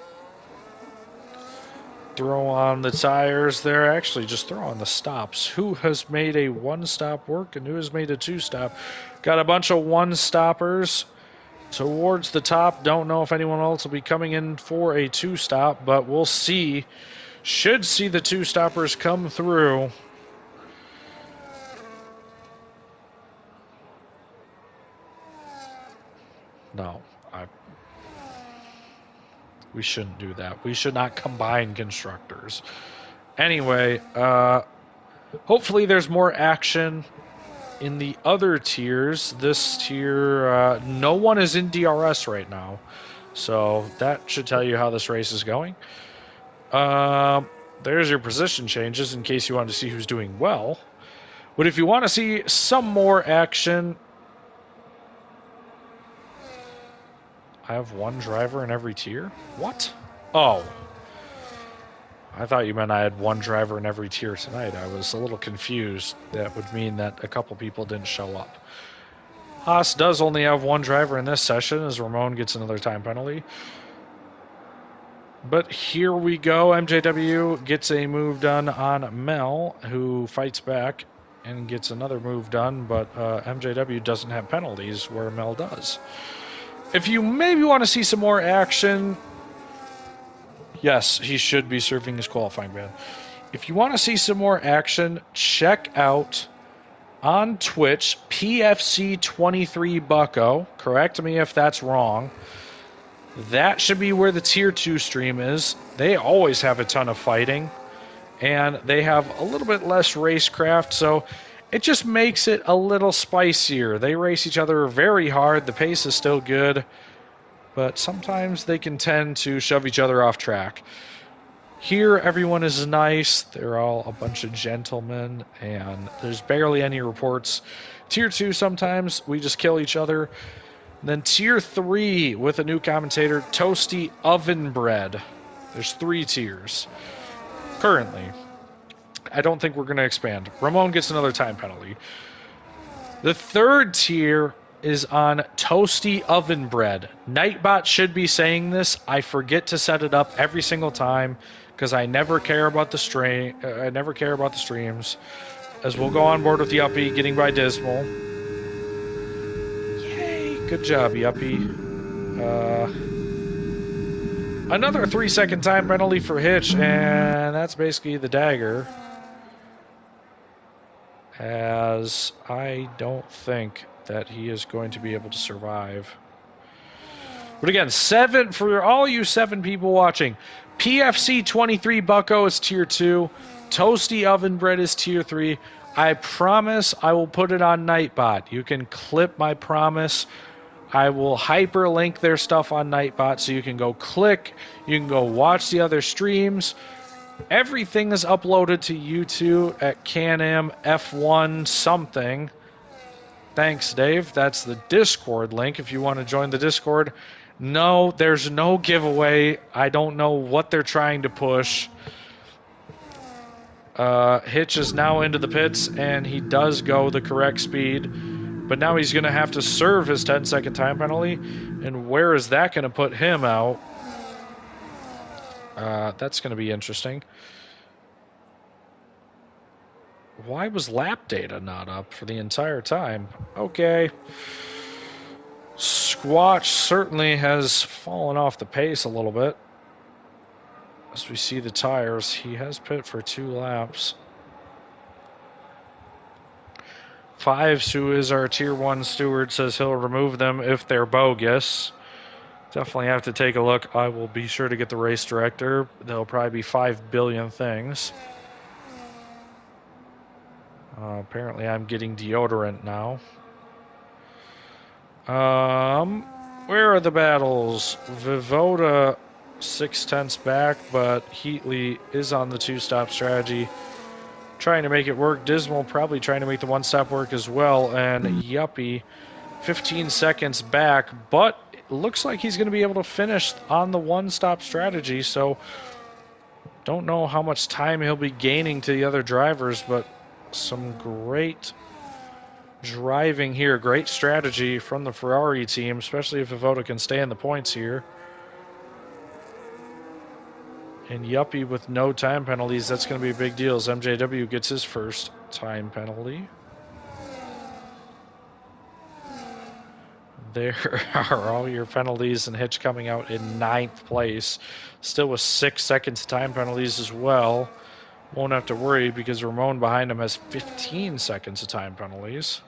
Throw on the tires there. Actually, just throw on the stops. Who has made a one-stop work and who has made a two-stop? Got a bunch of one-stoppers towards the top. Don't know if anyone else will be coming in for a two-stop, but we'll see. Should see the two-stoppers come through. No, we shouldn't do that. We should not combine constructors. Anyway, hopefully there's more action in the other tiers. This tier, no one is in DRS right now. So that should tell you how this race is going. There's your position changes in case you want to see who's doing well. But if you want to see some more action, I have one driver in every tier? What? Oh. I thought you meant I had one driver in every tier tonight. I was a little confused. That would mean that a couple people didn't show up. Haas does only have one driver in this session as Ramon gets another time penalty. But here we go. MJW gets a move done on Mel, who fights back and gets another move done, but MJW doesn't have penalties where Mel does. If you maybe want to see some more action, yes, he should be serving his qualifying ban. If you want to see some more action, check out on Twitch, PFC23 Bucko. Correct me if that's wrong. That should be where the Tier 2 stream is. They always have a ton of fighting, and they have a little bit less racecraft, so it just makes it a little spicier. They race each other very hard. The pace is still good, but sometimes they can tend to shove each other off track. Here, everyone is nice. They're all a bunch of gentlemen, and there's barely any reports. Tier 2, sometimes we just kill each other. And then Tier 3 with a new commentator, Toasty Oven Bread. There's 3 tiers currently. I don't think we're going to expand. Ramon gets another time penalty. The 3rd tier is on Toasty Oven Bread. Nightbot should be saying this. I forget to set it up every single time because I never care about the stream. I never care about the streams. As we'll go on board with Yuppie, getting by Dismal. Yay! Good job, Yuppie. Another 3-second time penalty for Hitch, and that's basically the dagger. As I don't think that he is going to be able to survive. But again, 7 for all you 7 people watching. PFC 23 Bucko is Tier 2. Toasty Oven Bread is Tier 3. I promise I will put it on Nightbot. You can clip my promise. I will hyperlink their stuff on Nightbot so you can go click. You can go watch the other streams. Everything is uploaded to YouTube at Can-Am F1 something. Thanks, Dave. That's the Discord link if you want to join the Discord. No, there's no giveaway. I don't know what they're trying to push. Hitch is now into the pits, and he does go the correct speed. But now he's going to have to serve his 10-second time penalty. And where is that going to put him out? That's going to be interesting. Why was lap data not up for the entire time? Okay. Squatch certainly has fallen off the pace a little bit. As we see the tires, he has pit for 2 laps. Fives, who is our Tier 1 steward, says he'll remove them if they're bogus. Definitely have to take a look. I will be sure to get the race director. There'll probably be 5 billion things. Apparently I'm getting deodorant now. Where are the battles? Vivoda 6/10 back, but Heatley is on the 2-stop strategy. Trying to make it work. Dismal probably trying to make the 1-stop work as well. And Yuppie 15 seconds back, but it looks like he's going to be able to finish on the 1-stop strategy. So Don't know how much time he'll be gaining to the other drivers, but some great driving here. Great strategy from the Ferrari team, especially if Voda can stay in the points here. And Yuppie with no time penalties, that's going to be a big deal as MJW gets his first time penalty. There are all your penalties, and Hitch coming out in 9th place. Still with 6 seconds time penalties as well. Won't have to worry because Ramon behind him has 15 seconds of time penalties.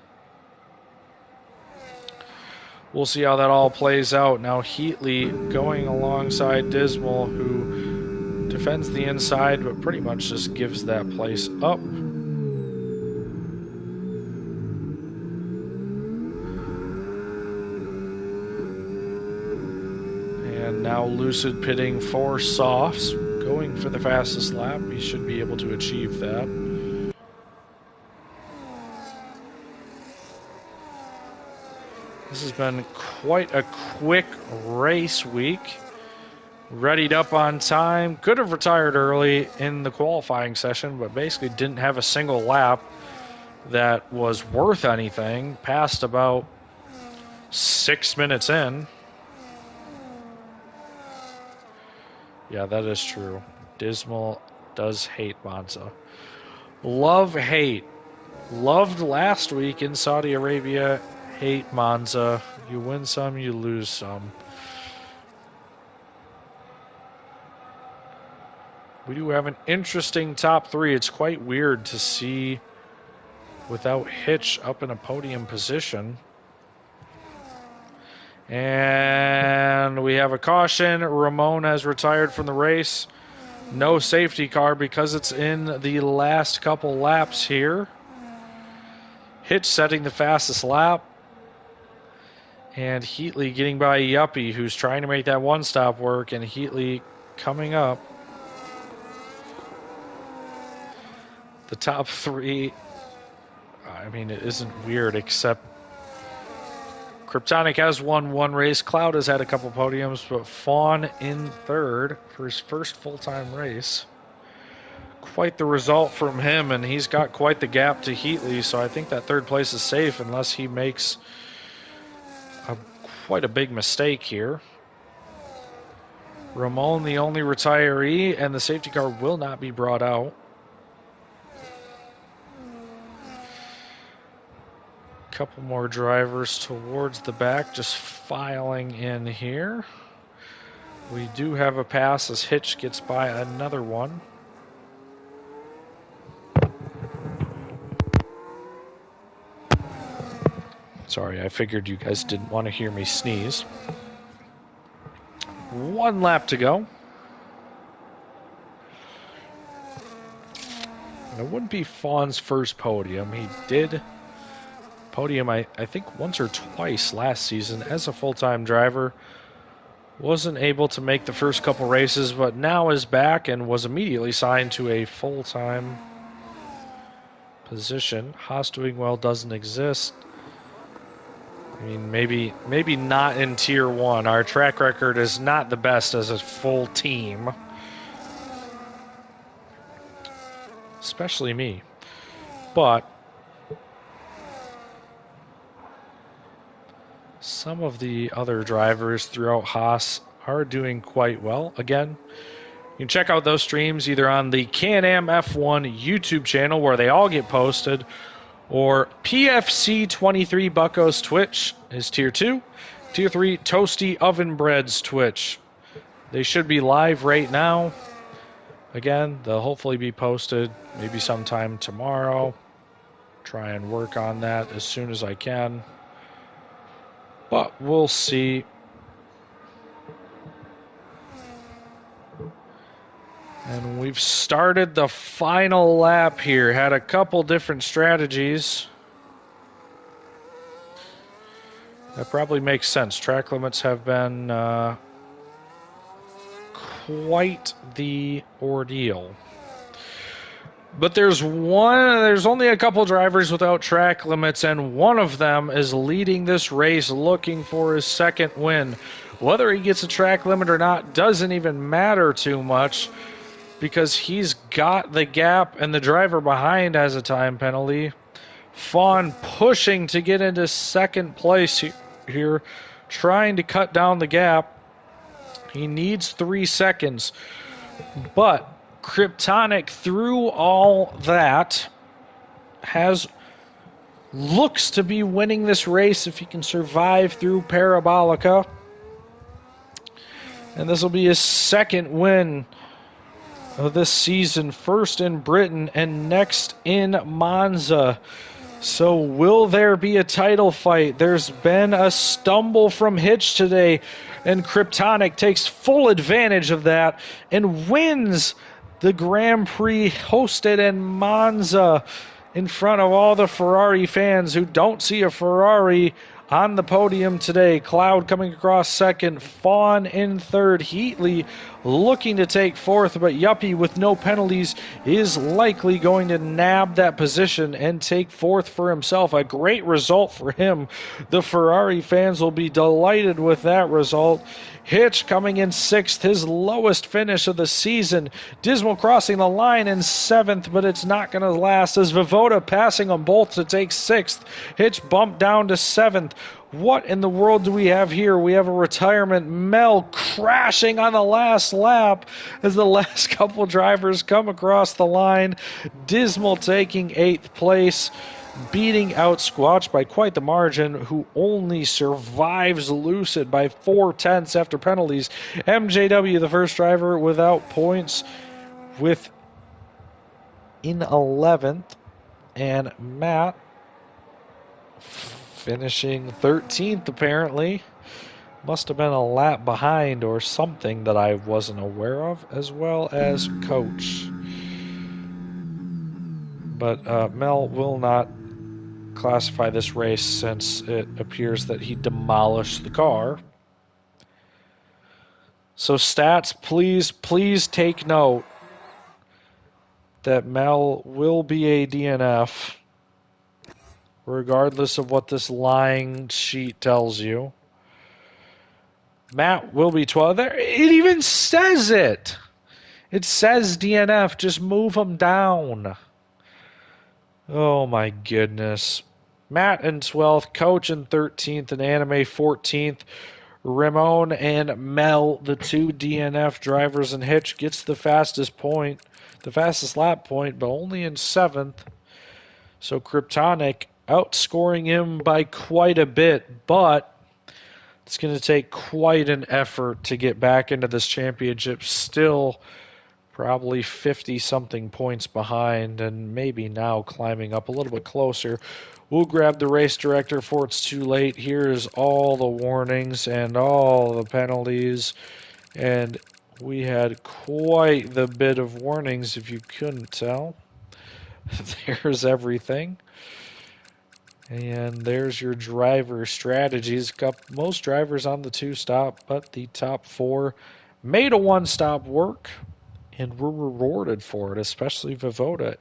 We'll see how that all plays out. Now Heatley going alongside Dismal, who defends the inside but pretty much just gives that place up. Now Lucid pitting for softs, going for the fastest lap. He should be able to achieve that. This has been quite a quick race week. Readied up on time. Could have retired early in the qualifying session, but basically didn't have a single lap that was worth anything. Passed about 6 minutes in. Yeah, that is true. Dismal does hate Monza. Love, hate. Loved last week in Saudi Arabia. Hate Monza. You win some, you lose some. We do have an interesting top 3. It's quite weird to see without Hitch up in a podium position. And we have a caution. Ramon has retired from the race. No safety car because it's in the last couple laps here. Hitch setting the fastest lap. And Heatley getting by Yuppie, who's trying to make that one stop work. And Heatley coming up. The top 3. I mean, it isn't weird except Kryptonic has won 1 race. Cloud has had a couple podiums, but Fawn in 3rd for his first full-time race. Quite the result from him, and he's got quite the gap to Heatley, so I think that 3rd place is safe unless he makes quite a big mistake here. Ramon, the only retiree, and the safety car will not be brought out. Couple more drivers towards the back, just filing in here. We do have a pass as Hitch gets by another one. Sorry, I figured you guys didn't want to hear me sneeze. 1 lap to go. It wouldn't be Fawn's first podium. He did podium, I think, once or twice last season as a full-time driver. Wasn't able to make the first couple races, but now is back and was immediately signed to a full-time position. Haas doing well doesn't exist. I mean, maybe not in Tier 1. Our track record is not the best as a full team. Especially me. But some of the other drivers throughout Haas are doing quite well. Again, you can check out those streams either on the Can-Am F1 YouTube channel where they all get posted, or PFC23 Bucko's Twitch is Tier 2. Tier 3, Toasty Oven Bread's Twitch. They should be live right now. Again, they'll hopefully be posted maybe sometime tomorrow. Try and work on that as soon as I can. But we'll see. And we've started the final lap here. Had a couple different strategies. That probably makes sense. Track limits have been quite the ordeal. But there's only a couple drivers without track limits, and one of them is leading this race looking for his second win. Whether he gets a track limit or not doesn't even matter too much, because he's got the gap and the driver behind has a time penalty. Fawn pushing to get into second place here, trying to cut down the gap. He needs 3 seconds. But Kryptonic, through all that, looks to be winning this race if he can survive through Parabolica. And this will be his second win of this season, first in Britain and next in Monza. So will there be a title fight? There's been a stumble from Hitch today, and Kryptonic takes full advantage of that and wins the Grand Prix hosted in Monza in front of all the Ferrari fans who don't see a Ferrari on the podium today. Cloud coming across second, Fawn in third, Heatley looking to take fourth, but Yuppie with no penalties is likely going to nab that position and take fourth for himself. A great result for him. The Ferrari fans will be delighted with that result. Hitch coming in sixth, his lowest finish of the season. Dismal crossing the line in seventh, but it's not going to last as Vivoda passing them both to take sixth. Hitch bumped down to seventh. What in the world do we have here? We have a retirement. Mel crashing on the last lap as the last couple drivers come across the line. Dismal taking eighth place, beating out Squatch by quite the margin, who only survives Lucid by 4/10 after penalties. MJW, the first driver without points, in 11th, and Matt finishing 13th apparently. Must have been a lap behind or something that I wasn't aware of, as well as Coach. But Mel will not classify this race since it appears that he demolished the car. So stats, please take note that Mel will be a DNF regardless of what this lying sheet tells you. Matt will be 12. There, it even says it. It says DNF. Just move him down. Oh my goodness. Matt in 12th, Coach in 13th, and Anime 14th. Ramon and Mel, the two DNF drivers, and Hitch gets the fastest lap point, but only in 7th. So Kryptonic outscoring him by quite a bit, but it's going to take quite an effort to get back into this championship. Still probably 50-something points behind, and maybe now climbing up a little bit closer. We'll grab the race director before it's too late. Here's all the warnings and all the penalties, and we had quite the bit of warnings if you couldn't tell. There's everything. And there's your driver strategies. Most drivers on the 2-stop, but the top 4 made a 1-stop work and were rewarded for it, especially Vivoda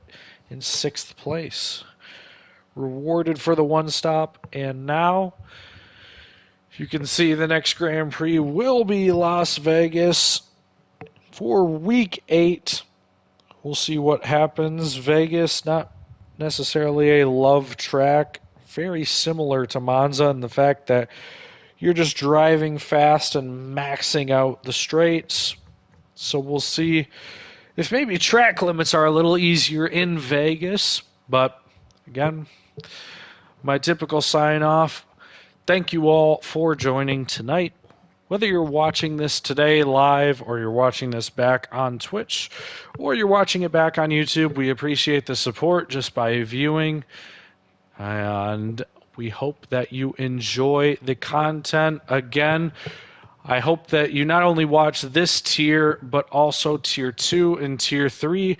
in 6th place. Rewarded for the 1-stop, and now you can see the next Grand Prix will be Las Vegas for week 8. We'll see what happens. Vegas, not necessarily a love track. Very similar to Monza in the fact that you're just driving fast and maxing out the straights. So we'll see if maybe track limits are a little easier in Vegas. But again, my typical sign off. Thank you all for joining tonight. Whether you're watching this today live or you're watching this back on Twitch or you're watching it back on YouTube, we appreciate the support just by viewing. And we hope that you enjoy the content. Again, I hope that you not only watch this tier, but also tier 2 and tier 3.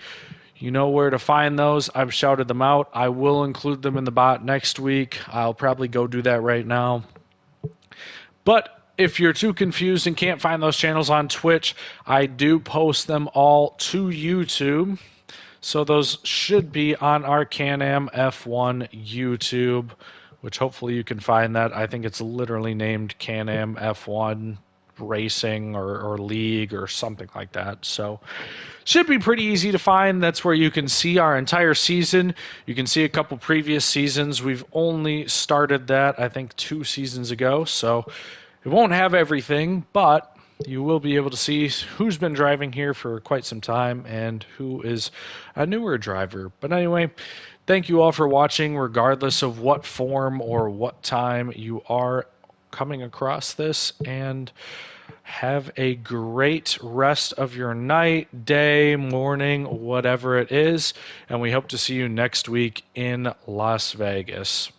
You know where to find those. I've shouted them out. I will include them in the bot next week. I'll probably go do that right now. But if you're too confused and can't find those channels on Twitch, I do post them all to YouTube. So those should be on our Can-Am F1 YouTube, which hopefully you can find that. I think it's literally named Can-Am F1 racing or league or something like that. So should be pretty easy to find. That's where you can see our entire season. You can see a couple previous seasons. We've only started that, I think, 2 seasons ago. So it won't have everything, but you will be able to see who's been driving here for quite some time and who is a newer driver. But anyway, thank you all for watching, regardless of what form or what time you are coming across this, and have a great rest of your night, day, morning, whatever it is, and we hope to see you next week in Las Vegas.